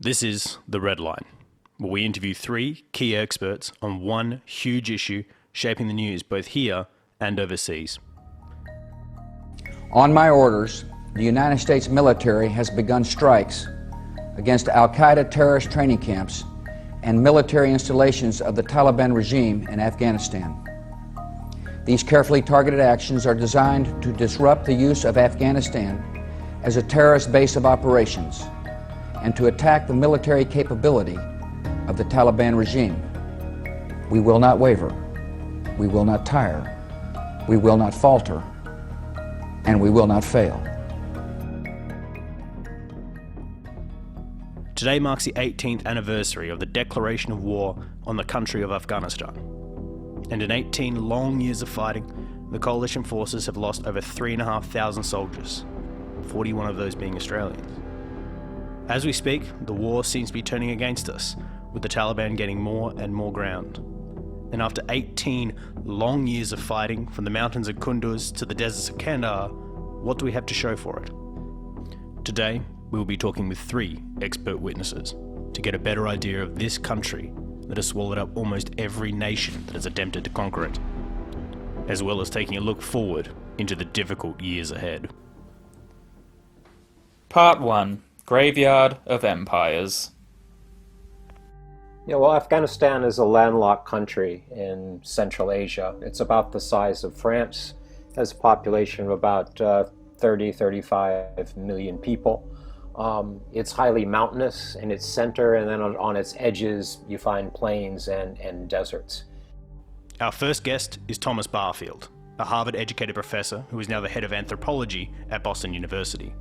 This is The Red Line, where we interview three key experts on one huge issue shaping the news both here and overseas. On my orders, the United States military has begun strikes against Al-Qaeda terrorist training camps and military installations of the Taliban regime in Afghanistan. These carefully targeted actions are designed to disrupt the use of Afghanistan as a terrorist base of operations and to attack the military capability of the Taliban regime. We will not waver, we will not tire, we will not falter, and we will not fail. Today marks the 18th anniversary of the declaration of war on the country of Afghanistan. And in 18 long years of fighting, the coalition forces have lost over 3,500 soldiers, 41 of those being Australians. As we speak, the war seems to be turning against us, with the Taliban getting more and more ground. And after 18 long years of fighting, from the mountains of Kunduz to the deserts of Kandahar, what do we have to show for it? Today, we will be talking with three expert witnesses to get a better idea of this country that has swallowed up almost every nation that has attempted to conquer it, as well as taking a look forward into the difficult years ahead. Part 1. Graveyard of Empires. Yeah, well, Afghanistan is a landlocked country in Central Asia. It's about the size of France, has a population of about 35 million people. It's highly mountainous in its center, and then on its edges you find plains and deserts. Our first guest is Thomas Barfield, a Harvard-educated professor who is now the head of Anthropology at Boston University.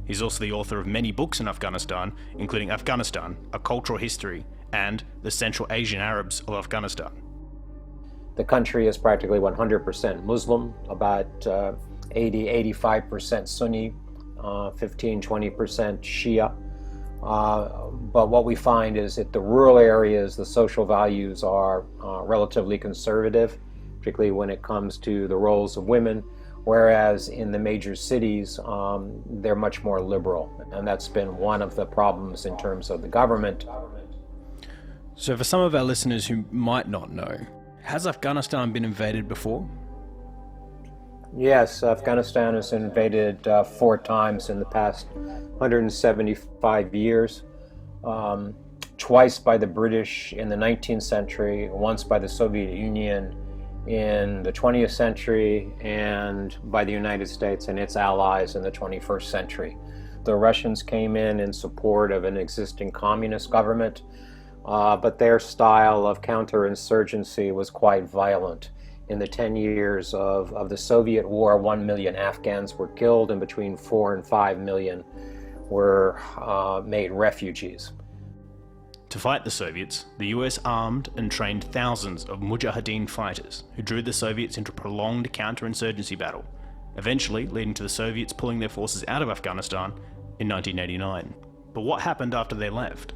He's also the author of many books in Afghanistan, including Afghanistan, A Cultural History, and The Central Asian Arabs of Afghanistan. The country is practically 100% Muslim, about 80-85% Sunni, 15-20% Shia. But what we find is that the rural areas, the social values are relatively conservative, particularly when it comes to the roles of women, whereas in the major cities, they're much more liberal. And that's been one of the problems in terms of the government. So for some of our listeners who might not know, has Afghanistan been invaded before? Yes, Afghanistan has been invaded 4 times in the past 175 years. Twice by the British in the 19th century, once by the Soviet Union in the 20th century, and by the United States and its allies in the 21st century. The Russians came in support of an existing communist government, but their style of counterinsurgency was quite violent. In the 10 years of the Soviet war, 1 million Afghans were killed, and between 4 and 5 million were made refugees. To fight the Soviets, the US armed and trained thousands of Mujahideen fighters who drew the Soviets into a prolonged counterinsurgency battle, eventually leading to the Soviets pulling their forces out of Afghanistan in 1989. But what happened after they left?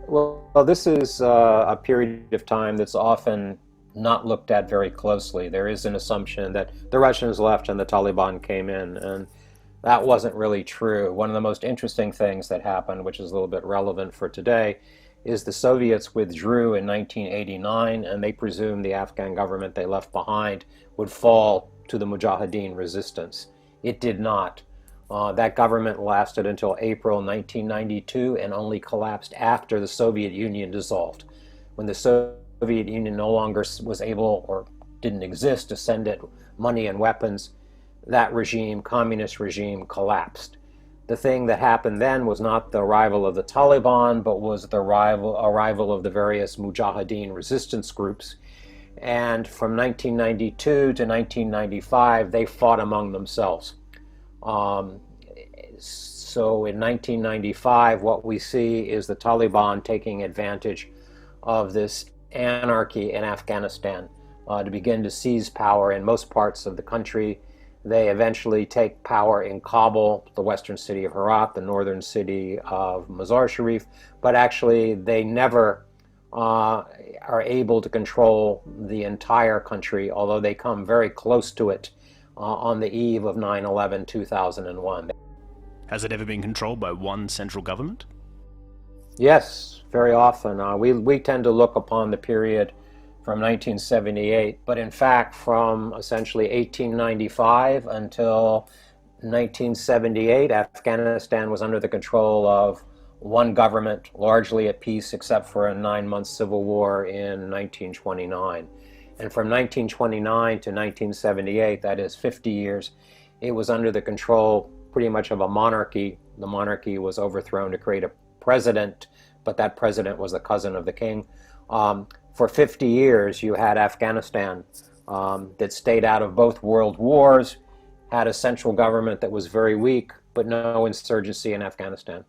Well, this is a period of time that's often not looked at very closely. There is an assumption that the Russians left and the Taliban came in, and that wasn't really true. One of the most interesting things that happened, which is a little bit relevant for today, is the Soviets withdrew in 1989, and they presumed the Afghan government they left behind would fall to the Mujahideen resistance. It did not. That government lasted until April 1992 and only collapsed after the Soviet Union dissolved. When the Soviet Union no longer was able or didn't exist to send it money and weapons, that regime, communist regime, collapsed. The thing that happened then was not the arrival of the Taliban, but was the arrival of the various Mujahideen resistance groups. And from 1992 to 1995, they fought among themselves. So in 1995, what we see is the Taliban taking advantage of this anarchy in Afghanistan to begin to seize power in most parts of the country. They eventually take power in Kabul, the western city of Herat, the northern city of Mazar-Sharif, but actually they never are able to control the entire country, although they come very close to it on the eve of 9/11, 2001. Has it ever been controlled by one central government? Yes, very often. We tend to look upon the period from 1978, but in fact, from essentially 1895 until 1978, Afghanistan was under the control of one government, largely at peace, except for a 9-month civil war in 1929. And from 1929 to 1978, that is 50 years, it was under the control pretty much of a monarchy. The monarchy was overthrown to create a president, but that president was the cousin of the king. For 50 years, you had Afghanistan that stayed out of both world wars, had a central government that was very weak, but no insurgency in Afghanistan.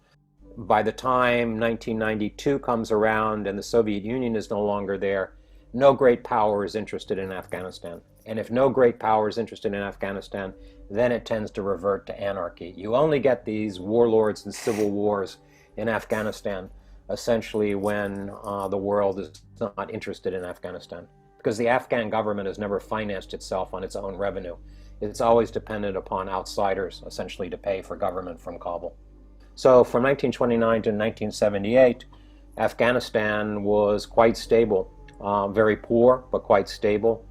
By the time 1992 comes around and the Soviet Union is no longer there, no great power is interested in Afghanistan. And if no great power is interested in Afghanistan, then it tends to revert to anarchy. You only get these warlords and civil wars in Afghanistan essentially when the world is not interested in Afghanistan, because the Afghan government has never financed itself on its own revenue. It's always dependent upon outsiders essentially to pay for government from Kabul. So from 1929 to 1978, Afghanistan was quite stable, very poor, but quite stable.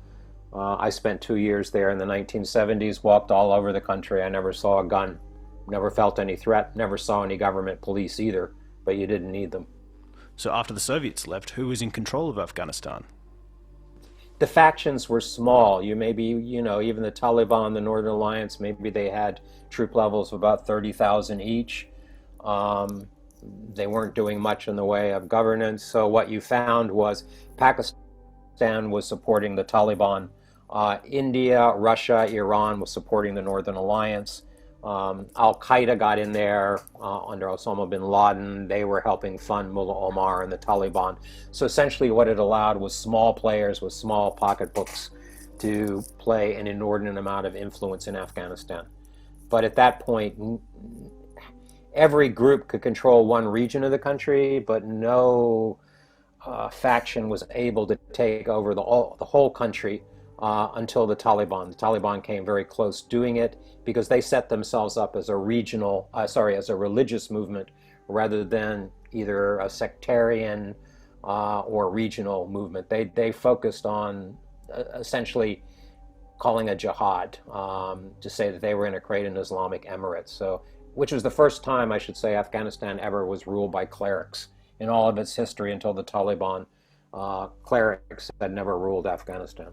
I spent 2 years there in the 1970s, walked all over the country. I never saw a gun, never felt any threat, never saw any government police either, but you didn't need them. So after the Soviets left, who was in control of Afghanistan? The factions were small. Even the Taliban, the Northern Alliance, maybe they had troop levels of about 30,000 each. They weren't doing much in the way of governance. So what you found was Pakistan was supporting the Taliban. India, Russia, Iran was supporting the Northern Alliance. Al-Qaeda got in there under Osama bin Laden. They were helping fund Mullah Omar and the Taliban. So essentially what it allowed was small players with small pocketbooks to play an inordinate amount of influence in Afghanistan. But at that point, every group could control one region of the country, but no faction was able to take over the whole country until the Taliban. The Taliban came very close doing it because they set themselves up as a religious movement rather than either a sectarian or regional movement. They focused on essentially calling a jihad to say that they were going to create an Islamic emirate. So, which was the first time, I should say, Afghanistan ever was ruled by clerics. In all of its history until the Taliban, clerics had never ruled Afghanistan.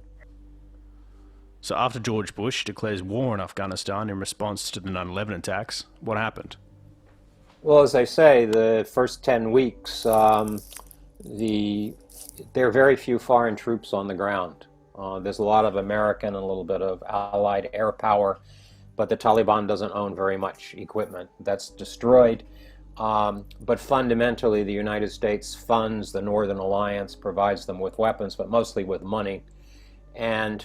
So after George Bush declares war on Afghanistan in response to the 9/11 attacks, what happened? Well, as I say, the first 10 weeks, there are very few foreign troops on the ground. There's a lot of American and a little bit of Allied air power, but the Taliban doesn't own very much equipment. That's destroyed. But fundamentally, the United States funds the Northern Alliance, provides them with weapons, but mostly with money. And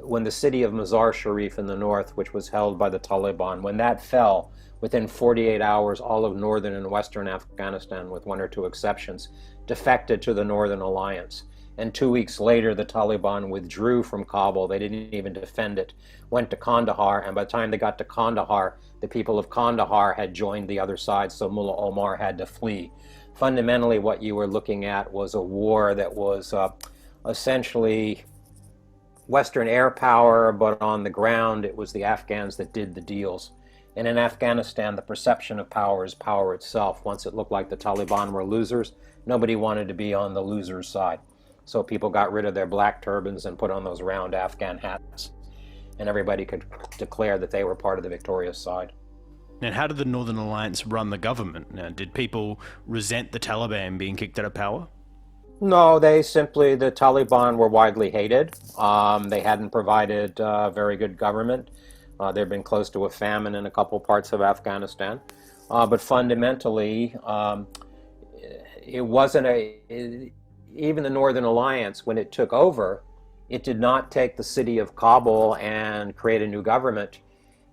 when the city of Mazar-Sharif in the north, which was held by the Taliban, when that fell, within 48 hours, all of northern and western Afghanistan, with one or two exceptions, defected to the Northern Alliance. And 2 weeks later, the Taliban withdrew from Kabul. They didn't even defend it, went to Kandahar, and by the time they got to Kandahar, the people of Kandahar had joined the other side, so Mullah Omar had to flee. Fundamentally, what you were looking at was a war that was essentially Western air power, but on the ground, it was the Afghans that did the deals. And in Afghanistan, the perception of power is power itself. Once it looked like the Taliban were losers, nobody wanted to be on the losers' side. So people got rid of their black turbans and put on those round Afghan hats. And everybody could declare that they were part of the victorious side. And how did the Northern Alliance run the government? Now, did people resent the Taliban being kicked out of power? No, the Taliban were widely hated. They hadn't provided very good government. They've been close to a famine in a couple parts of Afghanistan. But fundamentally, it wasn't even the Northern Alliance, when it took over, it did not take the city of Kabul and create a new government.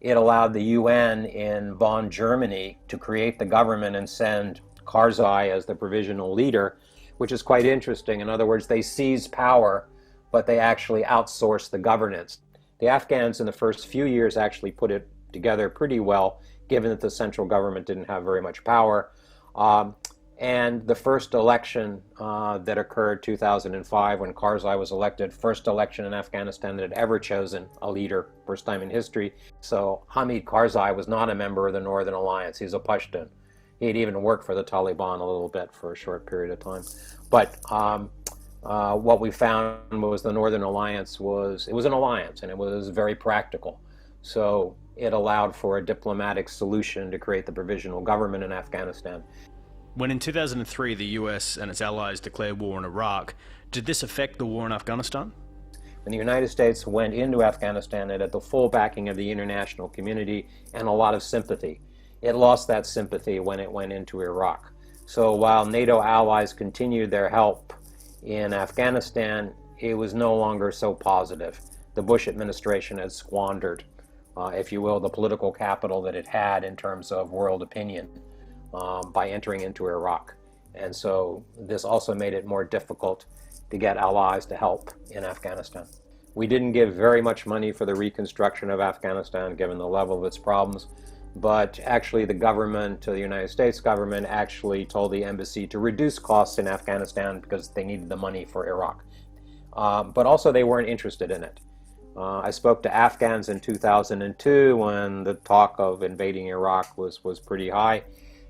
It allowed the UN in Bonn, Germany, to create the government and send Karzai as the provisional leader, which is quite interesting. In other words, they seized power, but they actually outsourced the governance. The Afghans in the first few years actually put it together pretty well, given that the central government didn't have very much power. And the first election that occurred 2005 when Karzai was elected, first election in Afghanistan that had ever chosen a leader, first time in history. So Hamid Karzai was not a member of the Northern Alliance. He's a Pashtun. He had even worked for the Taliban a little bit for a short period of time. But what we found was the Northern Alliance was an alliance, and it was very practical. So it allowed for a diplomatic solution to create the provisional government in Afghanistan. When in 2003 the US and its allies declared war in Iraq, did this affect the war in Afghanistan? When the United States went into Afghanistan, it had the full backing of the international community and a lot of sympathy. It lost that sympathy when it went into Iraq. So while NATO allies continued their help in Afghanistan, it was no longer so positive. The Bush administration had squandered, if you will, the political capital that it had in terms of world opinion by entering into Iraq. And so this also made it more difficult to get allies to help in Afghanistan. We didn't give very much money for the reconstruction of Afghanistan given the level of its problems, but actually the government, the United States government, actually told the embassy to reduce costs in Afghanistan because they needed the money for Iraq. But also they weren't interested in it. I spoke to Afghans in 2002 when the talk of invading Iraq was pretty high.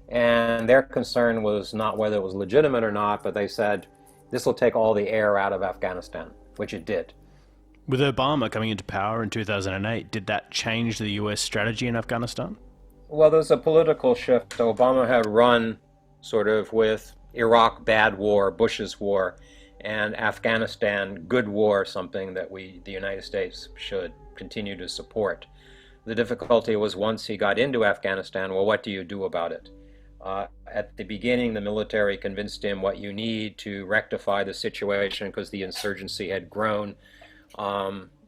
And their concern was not whether it was legitimate or not, but they said, this will take all the air out of Afghanistan, which it did. With Obama coming into power in 2008, did that change the US strategy in Afghanistan? Well, there's a political shift. Obama had run sort of with Iraq, bad war, Bush's war, and Afghanistan, good war, something that the United States should continue to support. The difficulty was once he got into Afghanistan, well, what do you do about it? At the beginning, the military convinced him what you need to rectify the situation because the insurgency had grown,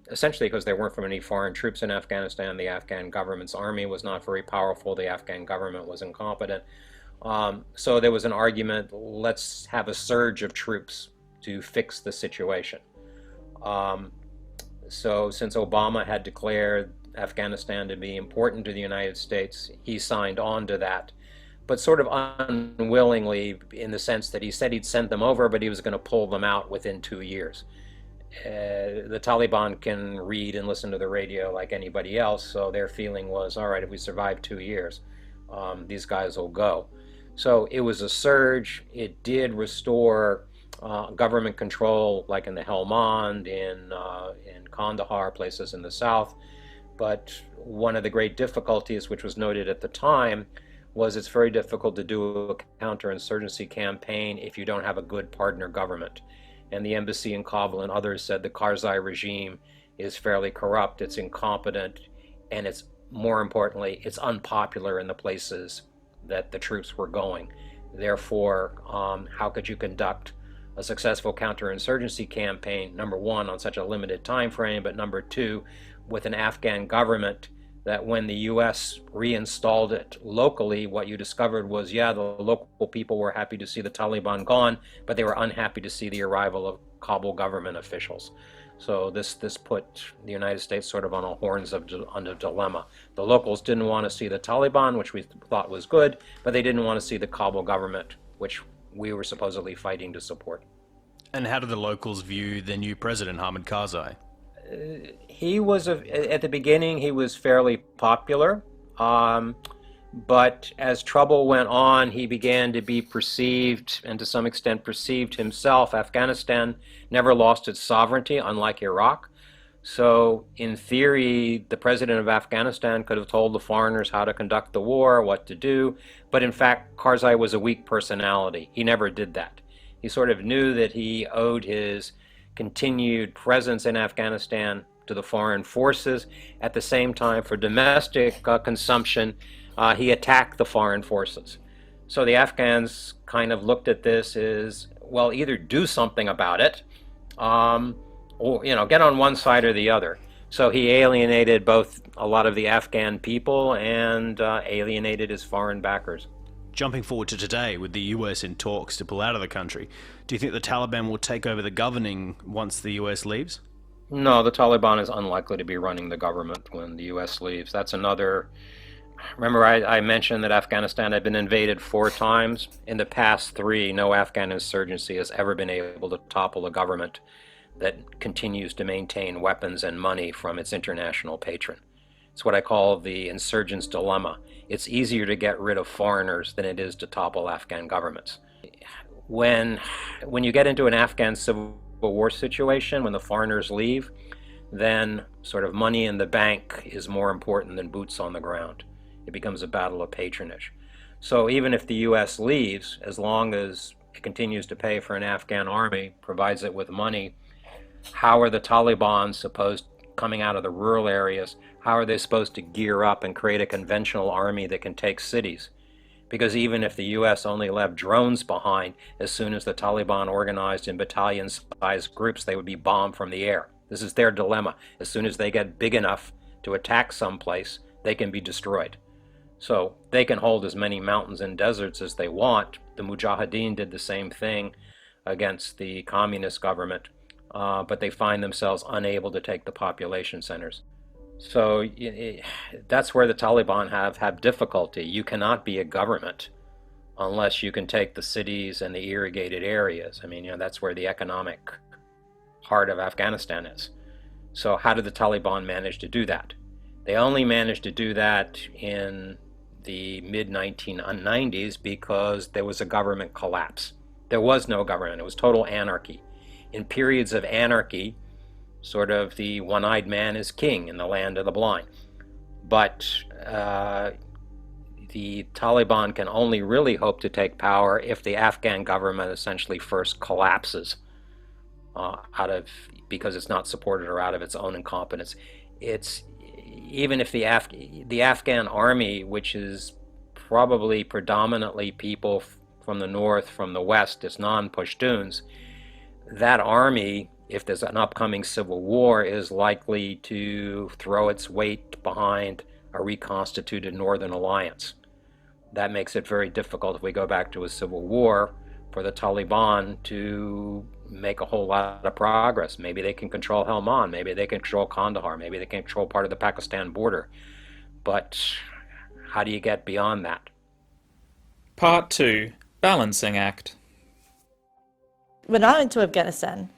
essentially because there weren't any foreign troops in Afghanistan. The Afghan government's army was not very powerful. The Afghan government was incompetent. So there was an argument, let's have a surge of troops to fix the situation. So since Obama had declared Afghanistan to be important to the United States, he signed on to that, but sort of unwillingly, in the sense that he said he'd send them over, but he was going to pull them out within 2 years. The Taliban can read and listen to the radio like anybody else, so their feeling was, all right, if we survive 2 years, these guys will go. So it was a surge. It did restore government control, like in the Helmand, in Kandahar, places in the south. But one of the great difficulties, which was noted at the time, was it's very difficult to do a counterinsurgency campaign if you don't have a good partner government. And the embassy in Kabul and others said the Karzai regime is fairly corrupt, it's incompetent, and it's, more importantly, it's unpopular in the places that the troops were going. Therefore, how could you conduct a successful counterinsurgency campaign, number one, on such a limited time frame, but number two, with an Afghan government that when the US reinstalled it locally, what you discovered was, yeah, the local people were happy to see the Taliban gone, but they were unhappy to see the arrival of Kabul government officials. So this put the United States sort of on a horns of a dilemma. The locals didn't want to see the Taliban, which we thought was good, but they didn't want to see the Kabul government, which we were supposedly fighting to support. And how did the locals view the new president, Hamid Karzai? He was, at the beginning, he was fairly popular, but as trouble went on, he began to be perceived, and to some extent perceived himself. Afghanistan never lost its sovereignty, unlike Iraq. So in theory, the president of Afghanistan could have told the foreigners how to conduct the war, what to do, but in fact, Karzai was a weak personality. He never did that. He sort of knew that he owed his continued presence in Afghanistan to the foreign forces. At the same time, for domestic consumption, he attacked the foreign forces. So the Afghans kind of looked at this as, well, either do something about it, or get on one side or the other. So he alienated both a lot of the Afghan people and alienated his foreign backers. Jumping forward to today, with the US in talks to pull out of the country, do you think the Taliban will take over the governing once the US leaves? No, the Taliban is unlikely to be running the government when the US leaves. That's another Remember, I mentioned that Afghanistan had been invaded 4 times. In the past 3, no Afghan insurgency has ever been able to topple a government that continues to maintain weapons and money from its international patron. It's what I call the insurgent's dilemma. It's easier to get rid of foreigners than it is to topple Afghan governments. When you get into an Afghan civil war situation, when the foreigners leave, then sort of money in the bank is more important than boots on the ground. It becomes a battle of patronage. So even if the US leaves, as long as it continues to pay for an Afghan army, provides it with money, how are the Taliban supposed, coming out of the rural areas, how are they supposed to gear up and create a conventional army that can take cities? Because even if the US only left drones behind, as soon as the Taliban organized in battalion-sized groups, they would be bombed from the air. This is their dilemma. As soon as they get big enough to attack someplace, they can be destroyed. So they can hold as many mountains and deserts as they want. The Mujahideen did the same thing against the communist government, but they find themselves unable to take the population centers. So that's where the Taliban have difficulty. You cannot be a government unless you can take the cities and the irrigated areas. I mean, that's where the economic heart of Afghanistan is. So how did the Taliban manage to do that? They only managed to do that in the mid-1990s because there was a government collapse. There was no government. It was total anarchy. In periods of anarchy, sort of the one-eyed man is king in the land of the blind. But the Taliban can only really hope to take power if the Afghan government essentially first collapses because it's not supported or out of its own incompetence. It's even if the Afghan army, which is probably predominantly people from the north, from the west, it's non-Pashtuns, that army, if there's an upcoming civil war, is likely to throw its weight behind a reconstituted Northern Alliance. That makes it very difficult, if we go back to a civil war, for the Taliban to make a whole lot of progress. Maybe they can control Helmand, maybe they can control Kandahar, maybe they can control part of the Pakistan border. But how do you get beyond that? Part 2. Balancing Act. When I went to Afghanistan,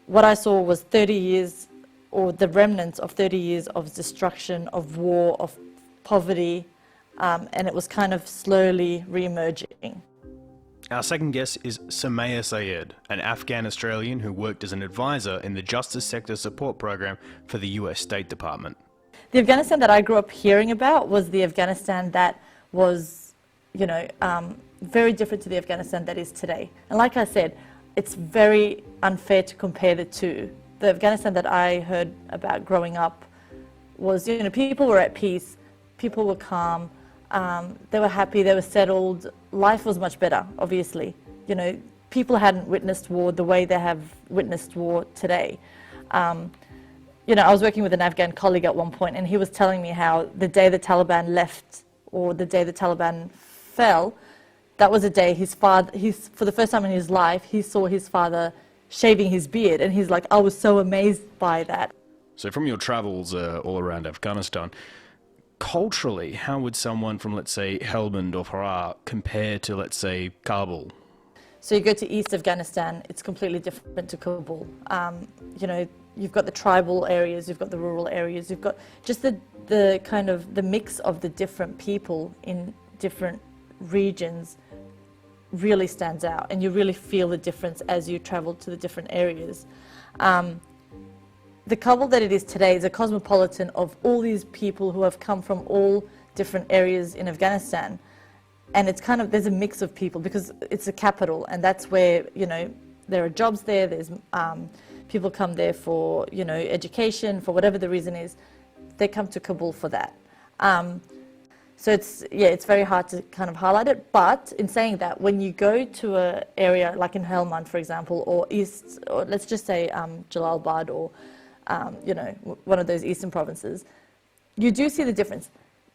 what I saw was 30 years, or the remnants of 30 years of destruction, of war, of poverty, and it was kind of slowly re-emerging. Our second guest is Suma Sayeed, an Afghan Australian who worked as an advisor in the Justice Sector Support Program for the US State Department. The Afghanistan that I grew up hearing about was the Afghanistan that was, very different to the Afghanistan that is today. And like I said, it's very unfair to compare the two. The Afghanistan that I heard about growing up was, people were at peace, people were calm, they were happy, they were settled, life was much better, obviously. People hadn't witnessed war the way they have witnessed war today. I was working with an Afghan colleague at one point, and he was telling me how the day the Taliban left, or the day the Taliban fell, that was a day for the first time in his life, he saw his father shaving his beard, and he's like, I was so amazed by that. So from your travels all around Afghanistan, culturally, how would someone from, let's say, Helmand or Herat compare to, let's say, Kabul? So you go to East Afghanistan, it's completely different to Kabul. You've got the tribal areas, you've got the rural areas, you've got just the kind of the mix of the different people in different regions really stands out, and you really feel the difference as you travel to the different areas. The Kabul that it is today is a cosmopolitan of all these people who have come from all different areas in Afghanistan. And it's kind of, there's a mix of people because it's a capital, and that's where, there are jobs there, there's people come there for, education, for whatever the reason is, they come to Kabul for that. So it's very hard to kind of highlight it, but in saying that, when you go to an area like in Helmand, for example, or East, or let's just say Jalalabad, or one of those eastern provinces, you do see the difference.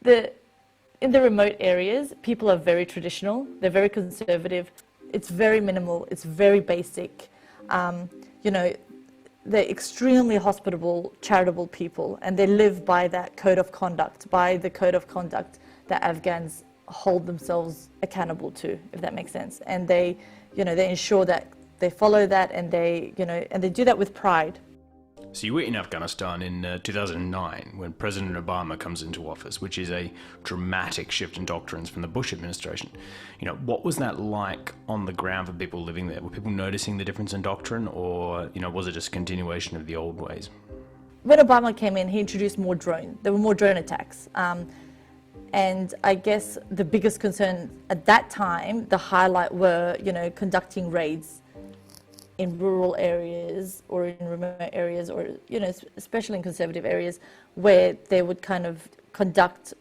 In the remote areas, people are very traditional, they're very conservative, it's very minimal, it's very basic. they're extremely hospitable, charitable people, and they live by that code of conduct, by the code of conduct that Afghans hold themselves accountable to, if that makes sense. And they, they ensure that they follow that, and they do that with pride. So you were in Afghanistan in 2009 when President Obama comes into office, which is a dramatic shift in doctrines from the Bush administration. What was that like on the ground for people living there? Were people noticing the difference in doctrine, or was it just a continuation of the old ways? When Obama came in, he introduced more drone. There were more drone attacks. And I guess the biggest concern at that time, the highlight were, conducting raids in rural areas or in remote areas, or especially in conservative areas, where they would kind of conduct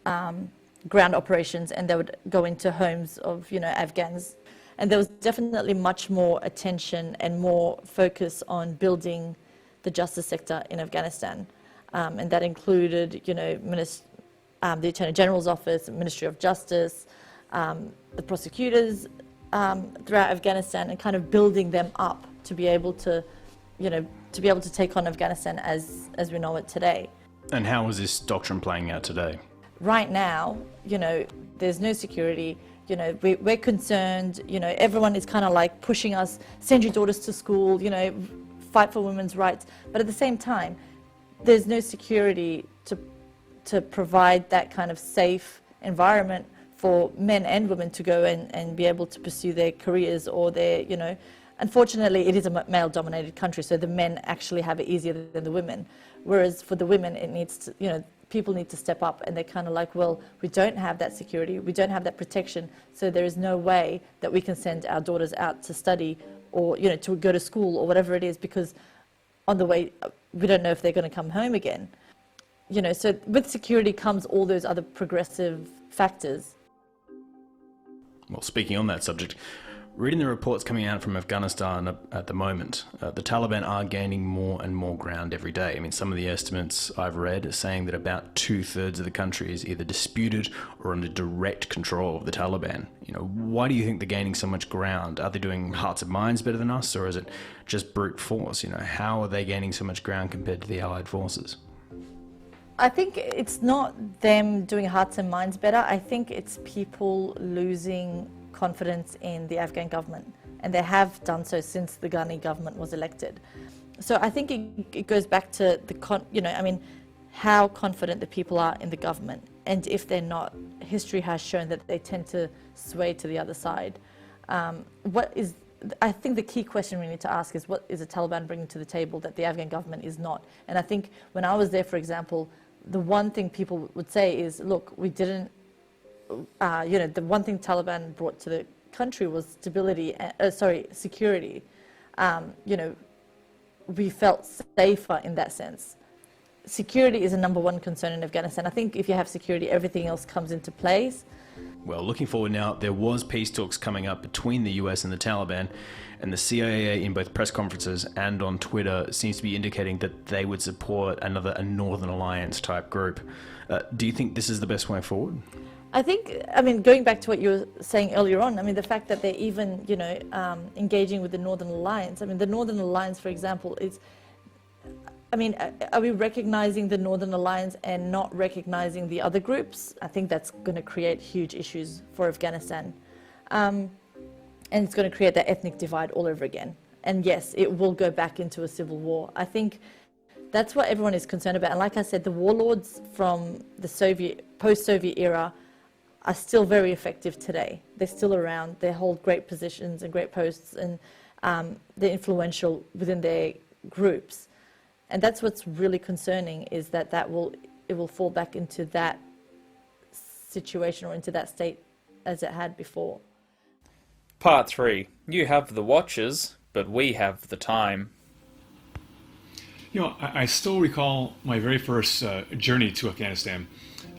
ground operations, and they would go into homes of Afghans. And there was definitely much more attention and more focus on building the justice sector in Afghanistan, and that included the Attorney General's office, the Ministry of Justice, the prosecutors throughout Afghanistan, and kind of building them up to be able to take on Afghanistan as we know it today. And how is this doctrine playing out today? Right now, there's no security. We're concerned. Everyone is kind of like pushing us, send your daughters to school. Fight for women's rights. But at the same time, there's no security to provide that kind of safe environment for men and women to go and be able to pursue their careers or their, Unfortunately, it is a male-dominated country, so the men actually have it easier than the women. Whereas for the women, it needs to, people need to step up, and they're kind of like, well, we don't have that security, we don't have that protection, so there is no way that we can send our daughters out to study or, to go to school or whatever it is, because on the way, we don't know if they're going to come home again. So with security comes all those other progressive factors. Well, speaking on that subject, reading the reports coming out from Afghanistan at the moment, the Taliban are gaining more and more ground every day. I mean, some of the estimates I've read are saying that about 2/3 of the country is either disputed or under direct control of the Taliban. Why do you think they're gaining so much ground? Are they doing hearts and minds better than us, or is it just brute force? How are they gaining so much ground compared to the Allied forces? I think it's not them doing hearts and minds better. I think it's people losing confidence in the Afghan government, and they have done so since the Ghani government was elected. So I think it goes back to how confident the people are in the government, and if they're not, history has shown that they tend to sway to the other side. I think the key question we need to ask is, what is the Taliban bringing to the table that the Afghan government is not? And I think when I was there, for example, the one thing people would say is, look, we didn't, the one thing Taliban brought to the country was security. We felt safer in that sense. Security is a number one concern in Afghanistan. I think if you have security, everything else comes into place. Well, looking forward now, there was peace talks coming up between the US and the Taliban, and the CIA in both press conferences and on Twitter seems to be indicating that they would support a Northern Alliance type group. Do you think this is the best way forward? I think, going back to what you were saying earlier on, the fact that they're even, engaging with the Northern Alliance. The Northern Alliance, for example, is, are we recognizing the Northern Alliance and not recognizing the other groups? I think that's going to create huge issues for Afghanistan. And it's going to create that ethnic divide all over again. And yes, it will go back into a civil war. I think that's what everyone is concerned about. And like I said, the warlords from the post-Soviet era are still very effective today. They're still around. They hold great positions and great posts, and they're influential within their groups. And that's what's really concerning, is that it will fall back into that situation or into that state as it had before. Part 3. You have the watches, but we have the time. I still recall my very first journey to Afghanistan.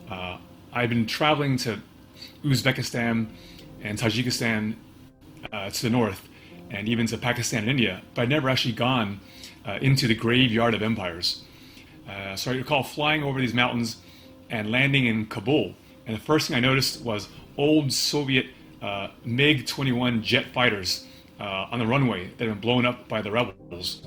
I'd been traveling to Uzbekistan and Tajikistan to the north, and even to Pakistan and India, but I'd never actually gone into the graveyard of empires. So I recall flying over these mountains and landing in Kabul, and the first thing I noticed was old Soviet MiG-21 jet fighters on the runway that had been blown up by the rebels.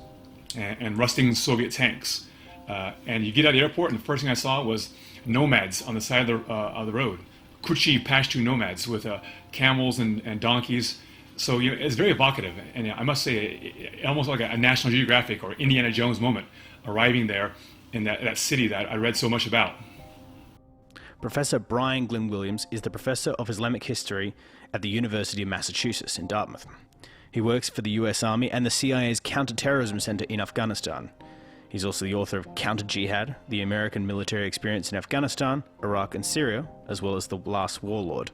and rusting Soviet tanks. And you get out of the airport, and the first thing I saw was nomads on the side of the road, Kuchi Pashtun nomads with camels and donkeys. So it's very evocative, and I must say, almost like a National Geographic or Indiana Jones moment, arriving there in that city that I read so much about. Professor Brian Glyn Williams is the Professor of Islamic History at the University of Massachusetts in Dartmouth. He works for the US Army and the CIA's Counterterrorism Center in Afghanistan. He's also the author of Counter Jihad, the American military experience in Afghanistan, Iraq and Syria, as well as The Last Warlord.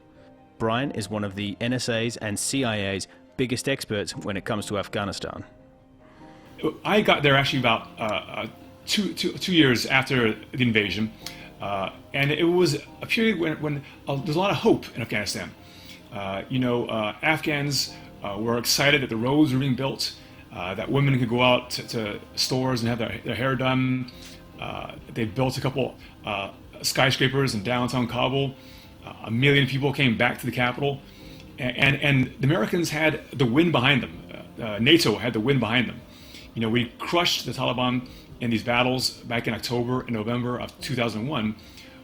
Brian is one of the NSA's and CIA's biggest experts when it comes to Afghanistan. I got there actually about 2 years after the invasion, and it was a period when there's a lot of hope in Afghanistan. Afghans were excited that the roads were being built, that women could go out to stores and have their hair done. They built a couple skyscrapers in downtown Kabul. 1 million people came back to the capital, and the Americans had the wind behind them. NATO had the wind behind them. We crushed the Taliban in these battles back in October and November of 2001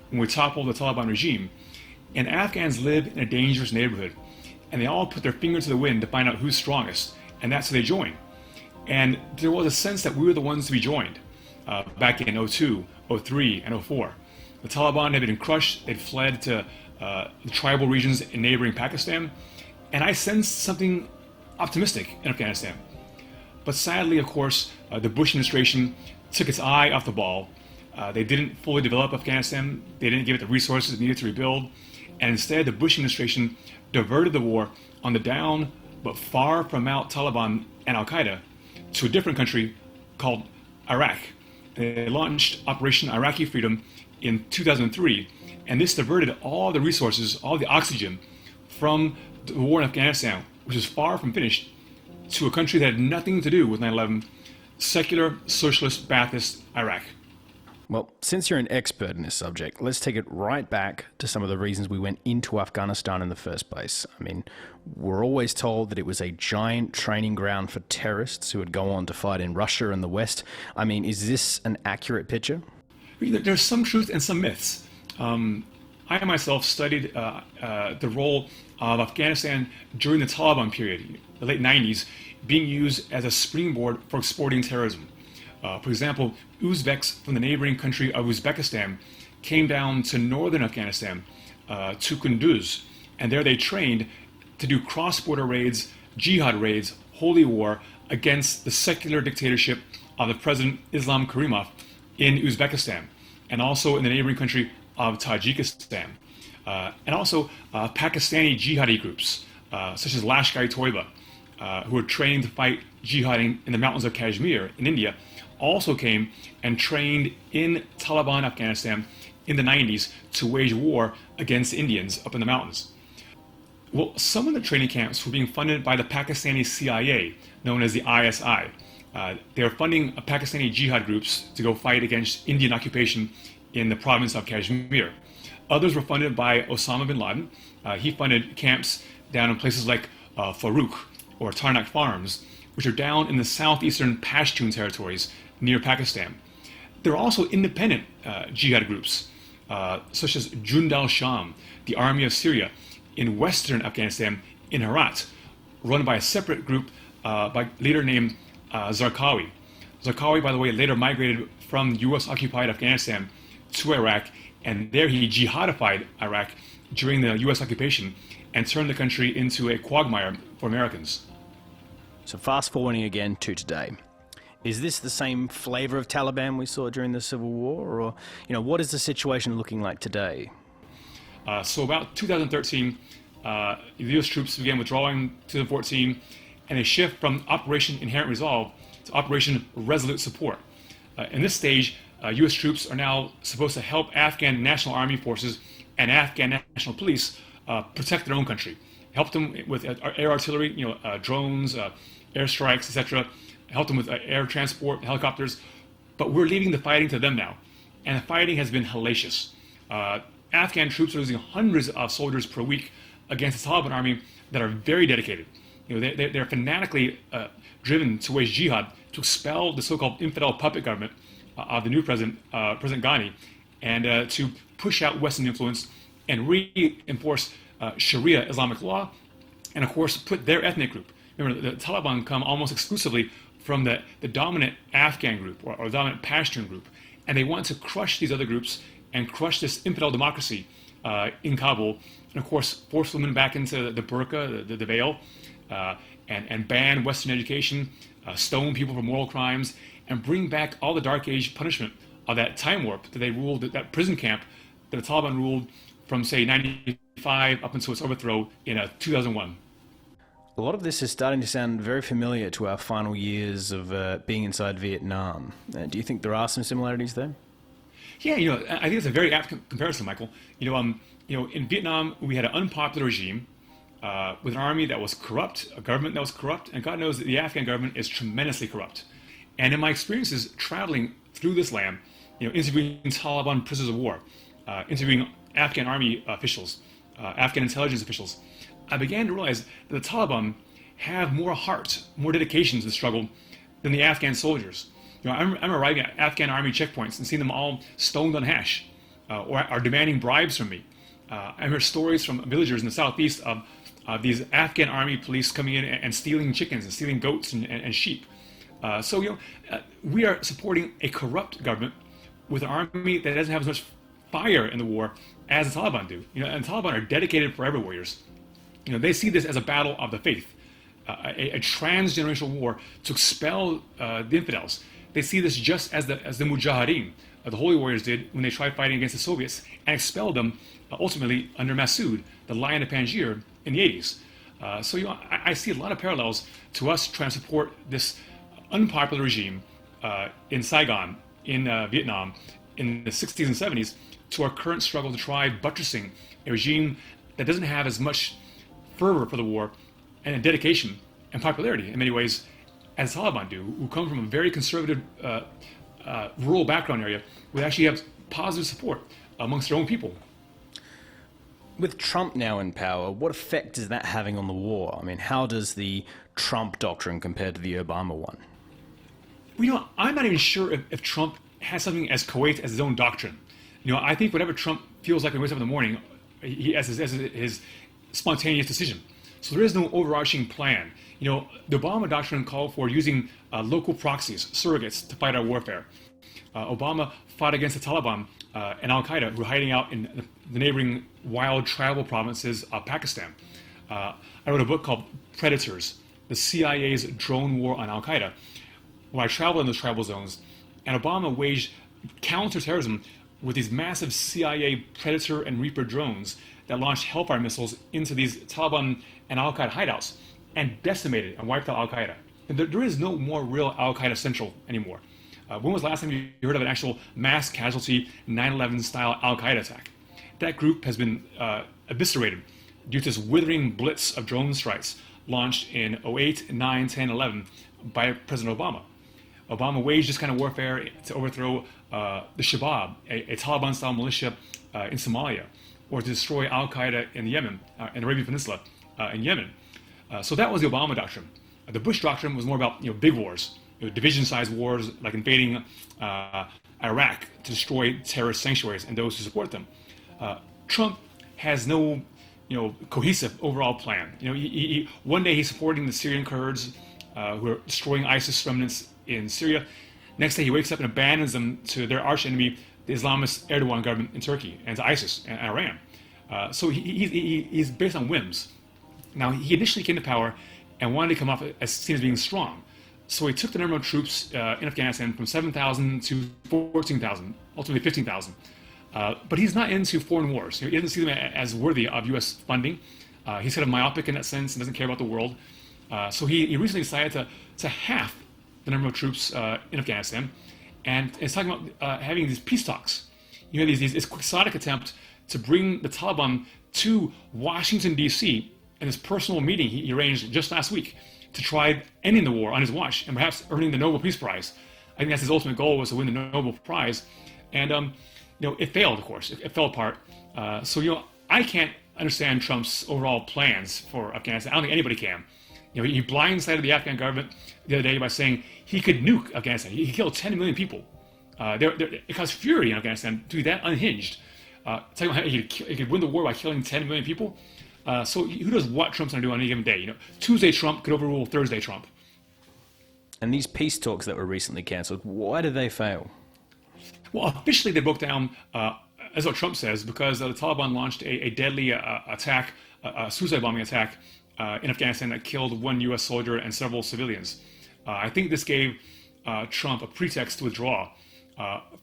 when we toppled the Taliban regime. And Afghans live in a dangerous neighborhood, and they all put their finger to the wind to find out who's strongest, and that's who they join. And there was a sense that we were the ones to be joined back in 02, 03, and 04. The Taliban had been crushed. They'd fled to the tribal regions in neighboring Pakistan, and I sensed something optimistic in Afghanistan. But sadly, of course, the Bush administration took its eye off the ball. They didn't fully develop Afghanistan. They didn't give it the resources needed to rebuild. And instead, the Bush administration diverted the war on the down but far from out Taliban and Al-Qaeda to a different country called Iraq. They launched Operation Iraqi Freedom in 2003, and this diverted all the resources, all the oxygen from the war in Afghanistan, which is far from finished, to a country that had nothing to do with 9/11, secular, socialist, Ba'athist Iraq. Well, since you're an expert in this subject, let's take it right back to some of the reasons we went into Afghanistan in the first place. I mean, we're always told that it was a giant training ground for terrorists who would go on to fight in Russia and the West. I mean, is this an accurate picture? There's some truth and some myths. I myself studied the role of Afghanistan during the Taliban period, the late 90s, being used as a springboard for exporting terrorism. For example, Uzbeks from the neighboring country of Uzbekistan came down to northern Afghanistan, to Kunduz, and there they trained to do cross-border raids, jihad raids, holy war against the secular dictatorship of the President Islam Karimov in Uzbekistan, and also in the neighboring country of Tajikistan. And also Pakistani jihadi groups, such as Lashkar-e-Toiba, who were trained to fight jihading in the mountains of Kashmir in India, also came and trained in Taliban Afghanistan in the 90s to wage war against Indians up in the mountains. Well, some of the training camps were being funded by the Pakistani CIA, known as the ISI. They were funding Pakistani jihad groups to go fight against Indian occupation in the province of Kashmir. Others were funded by Osama bin Laden. He funded camps down in places like Farouk or Tarnak Farms, which are down in the southeastern Pashtun territories near Pakistan. There are also independent jihad groups, such as Jund al-Sham, the Army of Syria, in western Afghanistan in Herat, run by a separate group by a leader named Zarqawi. Zarqawi, by the way, later migrated from US-occupied Afghanistan to Iraq, and there he jihadified Iraq during the US occupation and turned the country into a quagmire for Americans. So fast forwarding again to today. Is this the same flavor of Taliban we saw during the Civil War? Or, what is the situation looking like today? So about 2013, the US troops began withdrawing. 2014, and a shift from Operation Inherent Resolve to Operation Resolute Support. In this stage, US troops are now supposed to help Afghan National Army forces and Afghan National Police protect their own country. Help them with air artillery, drones, airstrikes, etc. Help them with air transport, helicopters. But we're leaving the fighting to them now. And the fighting has been hellacious. Afghan troops are losing hundreds of soldiers per week against the Taliban army that are very dedicated. They're fanatically driven to wage jihad to expel the so-called infidel puppet government of the new president, President Ghani, and to push out Western influence and reinforce Sharia Islamic law, and of course put their ethnic group. Remember, the Taliban come almost exclusively from the dominant Afghan group or dominant Pashtun group, and they want to crush these other groups and crush this infidel democracy in Kabul, and of course force women back into the burqa, the veil, and ban Western education, stone people for moral crimes, and bring back all the Dark Age punishment of that time warp that they ruled, that prison camp that the Taliban ruled from, say, 95 up until its overthrow in 2001. A lot of this is starting to sound very familiar to our final years of being inside Vietnam. Do you think there are some similarities there? Yeah, I think it's a very apt comparison, Michael. In Vietnam, we had an unpopular regime with an army that was corrupt, a government that was corrupt, and God knows that the Afghan government is tremendously corrupt. And in my experiences traveling through this land, interviewing Taliban prisoners of war, interviewing Afghan army officials, Afghan intelligence officials, I began to realize that the Taliban have more heart, more dedication to the struggle than the Afghan soldiers. I'm arriving at Afghan army checkpoints and seeing them all stoned on hash, or are demanding bribes from me. I heard stories from villagers in the southeast of these Afghan army police coming in and stealing chickens and stealing goats and sheep. We are supporting a corrupt government with an army that doesn't have as much fire in the war as the Taliban do. And the Taliban are dedicated forever warriors. They see this as a battle of the faith, a transgenerational war to expel the infidels. They see this just as the Mujahideen, the holy warriors, did when they tried fighting against the Soviets and expelled them ultimately under Massoud, the Lion of Panjshir, in the 80s. I see a lot of parallels to us trying to support this unpopular regime in Saigon, in Vietnam, in the 60s and 70s, to our current struggle to try buttressing a regime that doesn't have as much fervor for the war and dedication and popularity in many ways as the Taliban do, who come from a very conservative rural background area, who actually have positive support amongst their own people. With Trump now in power, what effect is that having on the war? I mean, how does the Trump doctrine compare to the Obama one? I'm not even sure if Trump has something as coherent as his own doctrine. I think whatever Trump feels like when he wakes up in the morning, he has his spontaneous decision. So there is no overarching plan. The Obama doctrine called for using local proxies, surrogates, to fight our warfare. Obama fought against the Taliban and Al-Qaeda, who are hiding out in the neighboring wild tribal provinces of Pakistan. I wrote a book called Predators, the CIA's drone war on Al-Qaeda, where I traveled in those tribal zones, and Obama waged counterterrorism with these massive CIA Predator and Reaper drones that launched Hellfire missiles into these Taliban and Al-Qaeda hideouts and decimated and wiped out Al-Qaeda. And there is no more real Al-Qaeda Central anymore. When was the last time you heard of an actual mass casualty 9/11 style Al-Qaeda attack? That group has been eviscerated due to this withering blitz of drone strikes launched in 08, 9, 10, 11 by President Obama. Obama waged this kind of warfare to overthrow the Shabab, a Taliban-style militia in Somalia, or to destroy Al-Qaeda in Yemen, in the Arabian Peninsula, in Yemen. So that was the Obama doctrine. The Bush doctrine was more about big wars, division-sized wars like invading Iraq to destroy terrorist sanctuaries and those who support them. Trump has no cohesive overall plan. One day he's supporting the Syrian Kurds who are destroying ISIS remnants in Syria. Next day he wakes up and abandons them to their archenemy, the Islamist Erdogan government in Turkey, and to ISIS and Iran. So he's based on whims. Now, he initially came to power and wanted to come off as seen as being strong. So he took the number of troops in Afghanistan from 7,000 to 14,000, ultimately 15,000. But he's not into foreign wars. He doesn't see them as worthy of U.S. funding. He's kind of myopic in that sense and doesn't care about the world. So he recently decided to half the number of troops in Afghanistan, and is talking about having these peace talks. This quixotic attempt to bring the Taliban to Washington, D.C., in this personal meeting he arranged just last week to try ending the war on his watch and perhaps earning the Nobel Peace Prize. I think that's his ultimate goal, was to win the Nobel Prize. And, it failed, of course. It fell apart. So I can't understand Trump's overall plans for Afghanistan. I don't think anybody can. He blindsided the Afghan government the other day by saying he could nuke Afghanistan. He killed 10 million people. It caused fury in Afghanistan to be that unhinged. Talking about how he could win the war by killing 10 million people. So who knows what Trump's going to do on any given day? Tuesday Trump could overrule Thursday Trump. And these peace talks that were recently cancelled, why did they fail? Well, officially they broke down, as what Trump says, because the Taliban launched a deadly attack, a suicide bombing attack in Afghanistan that killed one U.S. soldier and several civilians. I think this gave Trump a pretext to withdraw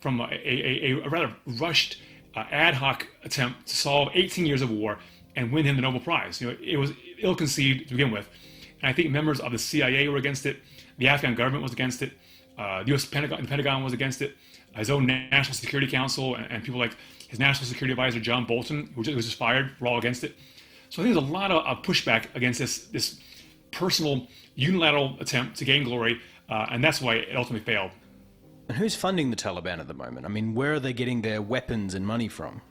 from a rather rushed ad hoc attempt to solve 18 years of war and win him the Nobel Prize. It was ill-conceived to begin with. And I think members of the CIA were against it. The Afghan government was against it. The U.S. Pentagon was against it. His own National Security Council and people like his National Security Advisor, John Bolton, who was just fired, were all against it. So I think there's a lot of pushback against this personal, unilateral attempt to gain glory, and that's why it ultimately failed. And who's funding the Taliban at the moment? I mean, where are they getting their weapons and money from?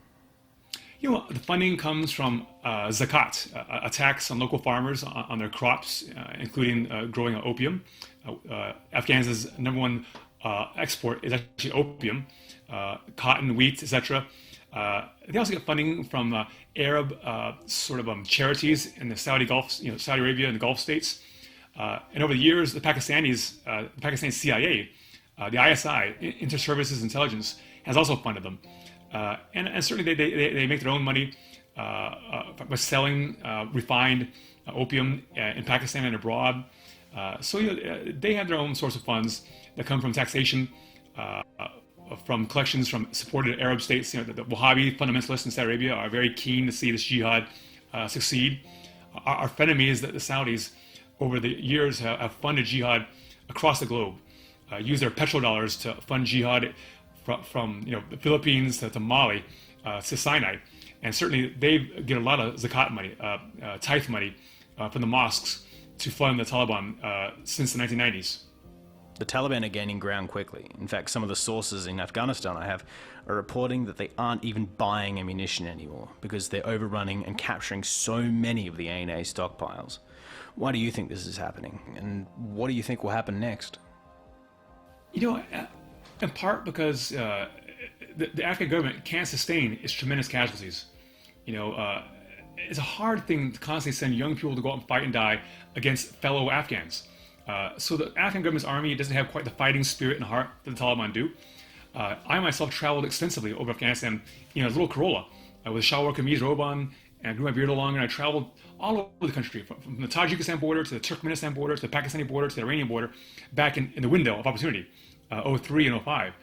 The funding comes from zakat, a tax on local farmers on their crops, including growing opium. Afghanistan's number one export is actually opium, cotton, wheat, etc. They also get funding from Arab charities in the Saudi Gulf, Saudi Arabia and the Gulf states. And over the years, the Pakistani CIA, the ISI, Inter-Services Intelligence, has also funded them. And certainly they make their own money by selling refined opium in Pakistan and abroad. So they have their own source of funds that come from taxation, from collections from supported Arab states. The Wahhabi fundamentalists in Saudi Arabia are very keen to see this jihad succeed. Our frenemies, the Saudis, over the years have funded jihad across the globe, use their petrodollars to fund jihad from the Philippines to Mali to Sinai, and certainly they get a lot of zakat money, tithe money from the mosques to fund the Taliban since the 1990s. The Taliban are gaining ground quickly. In fact, some of the sources in Afghanistan I have are reporting that they aren't even buying ammunition anymore because they're overrunning and capturing so many of the ANA stockpiles. Why do you think this is happening, and what do you think will happen next? In part because the Afghan government can't sustain its tremendous casualties. It's a hard thing to constantly send young people to go out and fight and die against fellow Afghans. So the Afghan government's army doesn't have quite the fighting spirit and heart that the Taliban do. I myself traveled extensively over Afghanistan in a little Corolla with a shalwar kameez robe on, and I grew my beard along, and I traveled all over the country, from the Tajikistan border to the Turkmenistan border to the Pakistani border to the Iranian border, back in the window of opportunity, 03 and 05.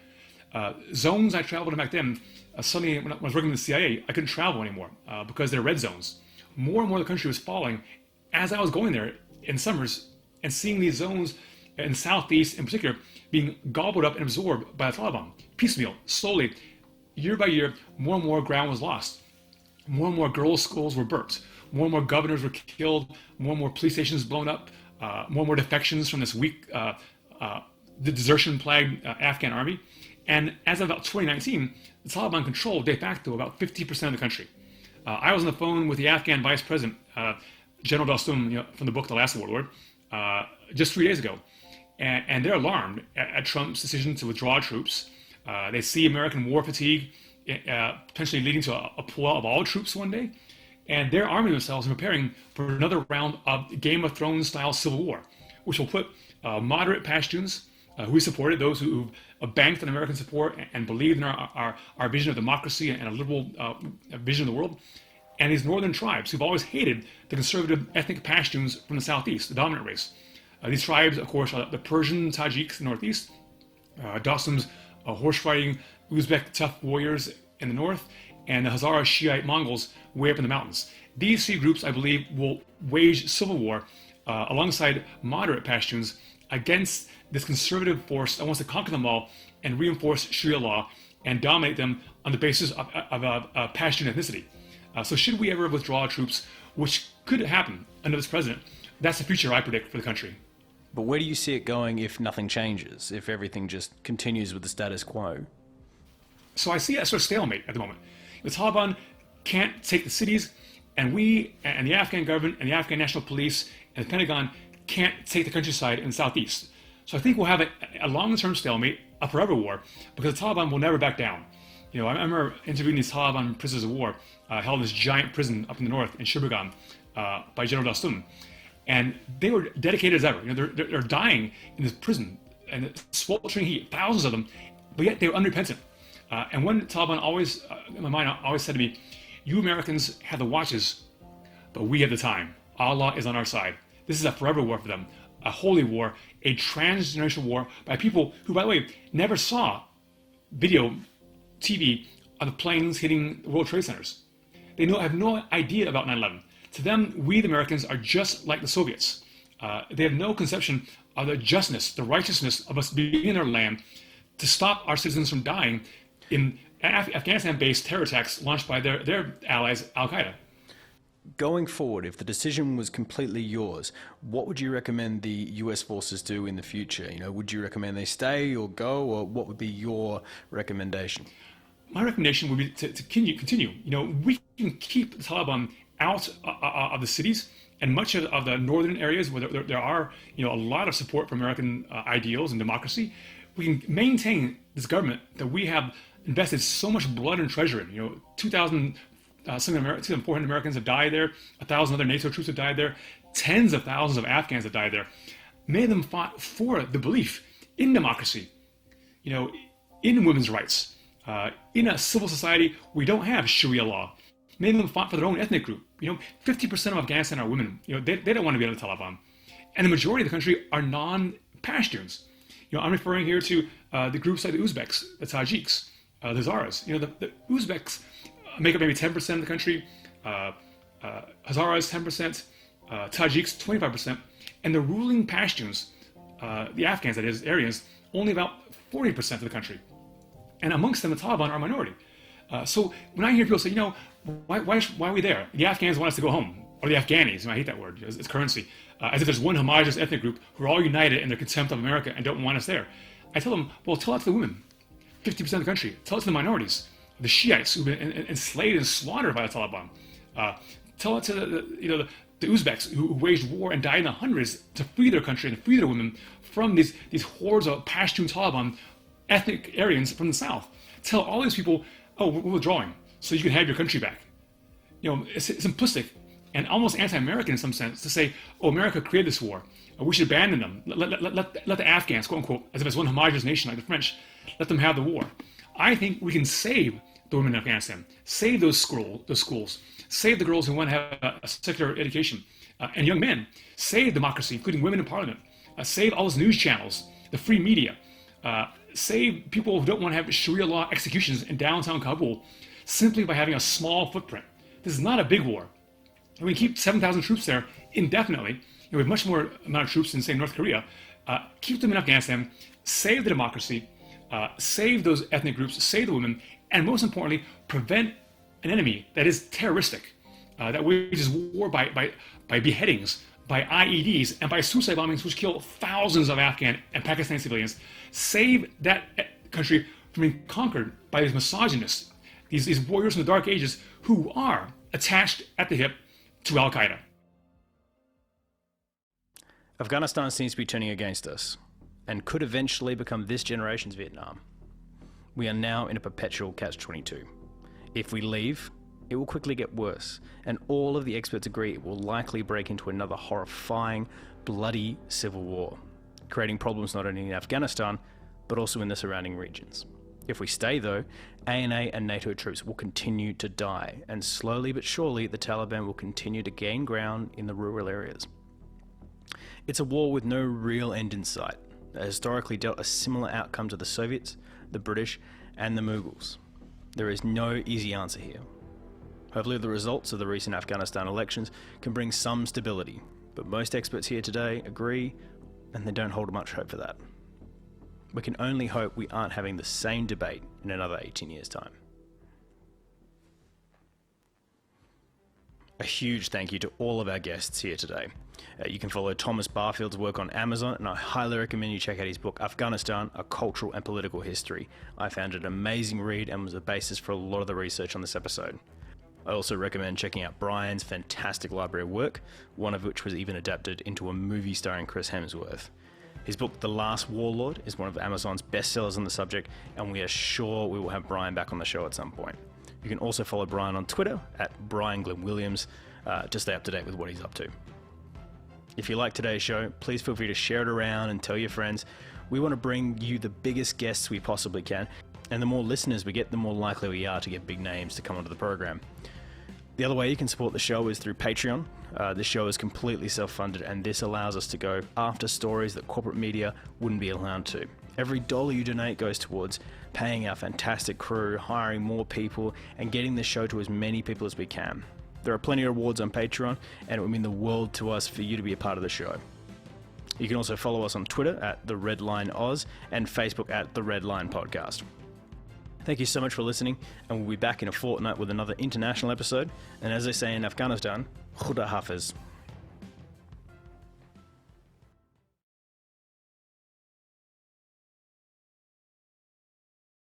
Zones I traveled in back then, suddenly when I was working in the CIA, I couldn't travel anymore because they're red zones. More and more the country was falling as I was going there in summers and seeing these zones in the southeast in particular being gobbled up and absorbed by the Taliban. Piecemeal, slowly, year by year, more and more ground was lost. More and more girls' schools were burnt. More and more governors were killed. More and more police stations blown up. More and more defections from this weak, the desertion-plagued Afghan army. And as of about 2019, the Taliban controlled de facto about 50% of the country. I was on the phone with the Afghan vice president, General Dostum, from the book The Last World War, just 3 days ago. And they're alarmed at Trump's decision to withdraw troops. They see American war fatigue potentially leading to a pull-out of all troops one day. And they're arming themselves and preparing for another round of Game of Thrones-style civil war, which will put moderate Pashtuns, who we supported, those who banked on American support and believed in our vision of democracy and a liberal vision of the world, and these northern tribes who've always hated the conservative ethnic Pashtuns from the southeast, the dominant race. These tribes, of course, are the Persian Tajiks in the northeast, Dostum's horse-riding Uzbek tough warriors in the north, and the Hazara Shiite Mongols way up in the mountains. These three groups, I believe, will wage civil war alongside moderate Pashtuns against this conservative force that wants to conquer them all and reinforce Sharia law and dominate them on the basis of Pashtun ethnicity. So should we ever withdraw troops, which could happen under this president, that's the future I predict for the country. But where do you see it going if nothing changes, if everything just continues with the status quo? So I see a sort of stalemate at the moment. The Taliban can't take the cities, And we and the Afghan government and the Afghan National Police and the Pentagon can't take the countryside in the southeast. So I think we'll have a long-term stalemate, a forever war, because the Taliban will never back down. I remember interviewing these Taliban prisoners of war held in this giant prison up in the north in Shibagam by General Dastum. And they were dedicated as ever. They're dying in this prison and sweltering heat, thousands of them, but yet they were unrepentant. And one Taliban always, in my mind, always said to me, "You Americans have the watches, but we have the time. Allah is on our side." This is a forever war for them, a holy war, a transgenerational war by people who, by the way, never saw video, TV of the planes hitting World Trade Centers. They have no idea about 9/11. To them, we the Americans are just like the Soviets. They have no conception of the justness, the righteousness of us being in our land to stop our citizens from dying in Afghanistan-based terror attacks launched by their allies, Al-Qaeda. Going forward, if the decision was completely yours, what would you recommend the US forces do in the future? Would you recommend they stay or go, or what would be your recommendation? My recommendation would be to continue. We can keep the Taliban out of the cities and much of the northern areas where there are a lot of support for American ideals and democracy. We can maintain this government that we have invested so much blood and treasure in. 2,400 Americans have died there. 1,000 other NATO troops have died there. Tens of thousands of Afghans have died there. Many of them fought for the belief in democracy, in women's rights, in a civil society we don't have Sharia law. Many of them fought for their own ethnic group. 50% of Afghanistan are women. They don't want to be under the Taliban. And the majority of the country are non-Pashtuns. I'm referring here to the groups like the Uzbeks, the Tajiks, the Hazaras. The Uzbeks make up maybe 10% of the country, Hazaras 10%, Tajiks 25%, and the ruling Pashtuns, the Afghans, that is, Aryans, only about 40% of the country. And amongst them, the Taliban are a minority. So when I hear people say, why are we there? The Afghans want us to go home, or the Afghanis, I hate that word, it's currency, as if there's one homogenous ethnic group who are all united in their contempt of America and don't want us there. I tell them, well, tell that to the women, 50% of the country. Tell it to the minorities, the Shiites who've been enslaved and slaughtered by the Taliban. Tell it to the Uzbeks who waged war and died in the hundreds to free their country and free their women from these hordes of Pashtun Taliban ethnic Aryans from the south. Tell all these people, oh, we're withdrawing so you can have your country back. It's simplistic and almost anti-American in some sense to say, oh, America created this war. We should abandon them. Let the Afghans, quote unquote, as if it's one homogenous nation like the French, let them have the war. I think we can save the women in Afghanistan, save those schools, save the girls who want to have a secular education, and young men, save democracy, including women in parliament, save all those news channels, the free media, save people who don't want to have Sharia law executions in downtown Kabul simply by having a small footprint. This is not a big war. And we keep 7,000 troops there indefinitely. We have much more amount of troops in, say, North Korea. Keep them in Afghanistan, save the democracy, save those ethnic groups, save the women, and most importantly, prevent an enemy that is terroristic, that wages war by beheadings, by IEDs, and by suicide bombings, which kill thousands of Afghan and Pakistani civilians. Save that country from being conquered by these misogynists, these warriors from the Dark Ages who are attached at the hip to Al-Qaeda. Afghanistan seems to be turning against us and could eventually become this generation's Vietnam. We are now in a perpetual catch-22. If we leave, it will quickly get worse, and all of the experts agree it will likely break into another horrifying, bloody civil war, creating problems not only in Afghanistan, but also in the surrounding regions. If we stay though, ANA and NATO troops will continue to die, and slowly but surely the Taliban will continue to gain ground in the rural areas. It's a war with no real end in sight, that historically dealt a similar outcome to the Soviets, the British, and the Mughals. There is no easy answer here. Hopefully the results of the recent Afghanistan elections can bring some stability, but most experts here today agree, and they don't hold much hope for that. We can only hope we aren't having the same debate in another 18 years' time. A huge thank you to all of our guests here today. You can follow Thomas Barfield's work on Amazon, and I highly recommend you check out his book, Afghanistan, A Cultural and Political History. I found it an amazing read and was the basis for a lot of the research on this episode. I also recommend checking out Brian's fantastic library of work, one of which was even adapted into a movie starring Chris Hemsworth. His book, The Last Warlord, is one of Amazon's bestsellers on the subject, and we are sure we will have Brian back on the show at some point. You can also follow Brian on Twitter at Brian Glyn Williams to stay up to date with what he's up to. If you like today's show, please feel free to share it around and tell your friends. We want to bring you the biggest guests we possibly can, and the more listeners we get, the more likely we are to get big names to come onto the program. The other way you can support the show is through Patreon. This show is completely self-funded, and this allows us to go after stories that corporate media wouldn't be allowed to. Every dollar you donate goes towards paying our fantastic crew, hiring more people, and getting the show to as many people as we can. There are plenty of rewards on Patreon, and it would mean the world to us for you to be a part of the show. You can also follow us on Twitter at The Red Line Oz and Facebook at The Red Line Podcast. Thank you so much for listening, and we'll be back in a fortnight with another international episode. And as they say in Afghanistan, Khuda Hafiz.